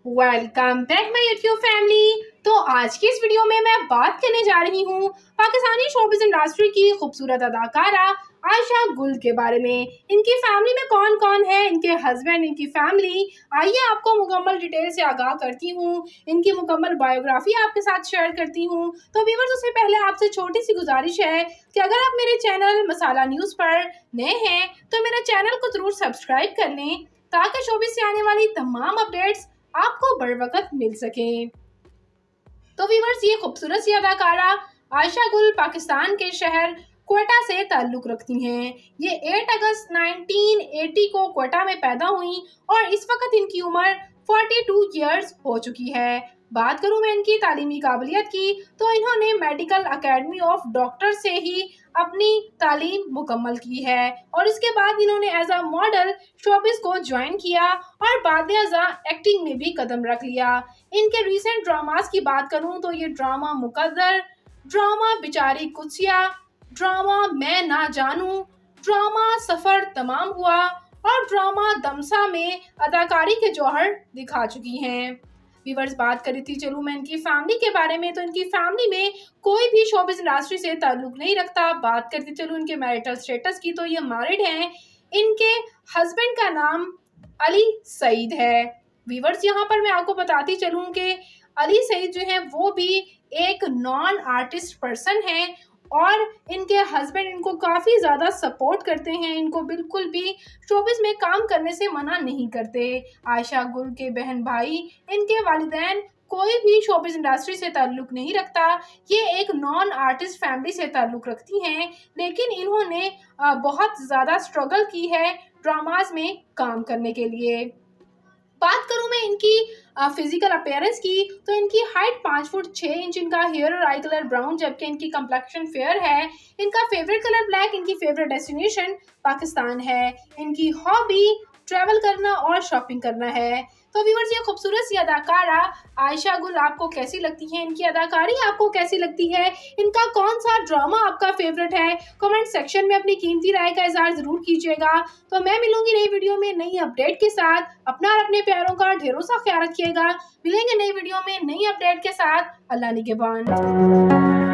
Welcome back my YouTube family. तो आज की इस वीडियो में मैं बात करने जा रही हूँ पाकिस्तानी शोबिज़ इंडस्ट्री की खूबसूरत अदाकारा आयशा गुल के बारे में। इनकी फैमिली में कौन कौन है, इनके हस्बैंड, इनकी फैमिली, आइए आपको मुकम्मल डिटेल से आगाह करती हूँ। इनकी मुकम्मल बायोग्राफी आपके साथ शेयर करती हूँ। तो व्यूअर्स, उससे पहले आपसे छोटी सी गुजारिश है कि अगर आप मेरे चैनल मसाला न्यूज़ पर नए हैं तो मेरे चैनल को ज़रूर सब्सक्राइब कर लें ताकि शोबिज़ से आने वाली तमाम अपडेट्स आपको बर वक्त मिल सकें। तो व्यूअर्स, ये खूबसूरत सी अदाकारा आयशा गुल पाकिस्तान के शहर क्वेटा से ताल्लुक़ रखती हैं। ये 8 अगस्त 1980 को क्वेटा में पैदा हुई और इस वक्त इनकी उम्र 42 ईयर्स हो चुकी है। बात करूं मैं इनकी तालीमी काबिलियत की, तो इन्होंने मेडिकल एकेडमी ऑफ डॉक्टर से ही अपनी तालीम मुकम्मल की है और इसके बाद इन्होंने एज अ मॉडल शोबिज़ को ज्वाइन किया और बाद एक्टिंग में भी कदम रख लिया। इनके रीसेंट ड्रामास की बात करूं तो ये ड्रामा मुकद्दर, ड्रामा बिचारी कुत्सिया, ड्रामा मैं ना जानूं, ड्रामा सफ़र तमाम हुआ और ड्रामा दमसा में अदाकारी के जौहर दिखा चुकी हैं। व्यूअर्स, बात करी थी चलूँ मैं इनकी फैमिली के बारे में, तो इनकी फैमिली में कोई भी शोबिज़ इंडस्ट्री से ताल्लुक़ नहीं रखता। बात करती चलूँ इनके मैरिटल स्टेटस की, तो ये मैरिड हैं। इनके हस्बैंड का नाम अली सईद है। व्यूअर्स, यहाँ पर मैं आपको बताती चलूँ कि अली सईद जो है वो भी एक नॉन आर्टिस्ट पर्सन है और इनके हस्बैंड इनको काफ़ी ज़्यादा सपोर्ट करते हैं, इनको बिल्कुल भी शोबिज़ में काम करने से मना नहीं करते। आयशा गुल के बहन भाई, इनके वालिदैन कोई भी शोबिज़ इंडस्ट्री से ताल्लुक़ नहीं रखता। ये एक नॉन आर्टिस्ट फैमिली से ताल्लुक़ रखती हैं, लेकिन इन्होंने बहुत ज़्यादा स्ट्रगल की है ड्रामाज में काम करने के लिए। बात करूं मैं इनकी फिजिकल अपीयरेंस की, तो इनकी हाइट 5 फुट 6 इंच, इनका हेयर और आई कलर ब्राउन, जबकि इनकी कंप्लेक्शन फेयर है। इनका फेवरेट कलर ब्लैक, इनकी फेवरेट डेस्टिनेशन पाकिस्तान है। इनकी हॉबी ट्रैवल करना और शॉपिंग करना है। तो व्यूअर्स, ये खूबसूरत सी अदाकारा आयशा गुल आपको कैसी लगती है, इनकी अदाकारी आपको कैसी लगती है, इनका कौन सा ड्रामा आपका फेवरेट है, कमेंट सेक्शन में अपनी कीमती राय का इज़हार ज़रूर कीजिएगा। तो मैं मिलूंगी नई वीडियो में नई अपडेट के साथ। अपना और अपने प्यारों का ढेरों सा ख्याल रखिएगा। मिलेंगे नई वीडियो में नई अपडेट के साथ। अल्लाह निगहबान।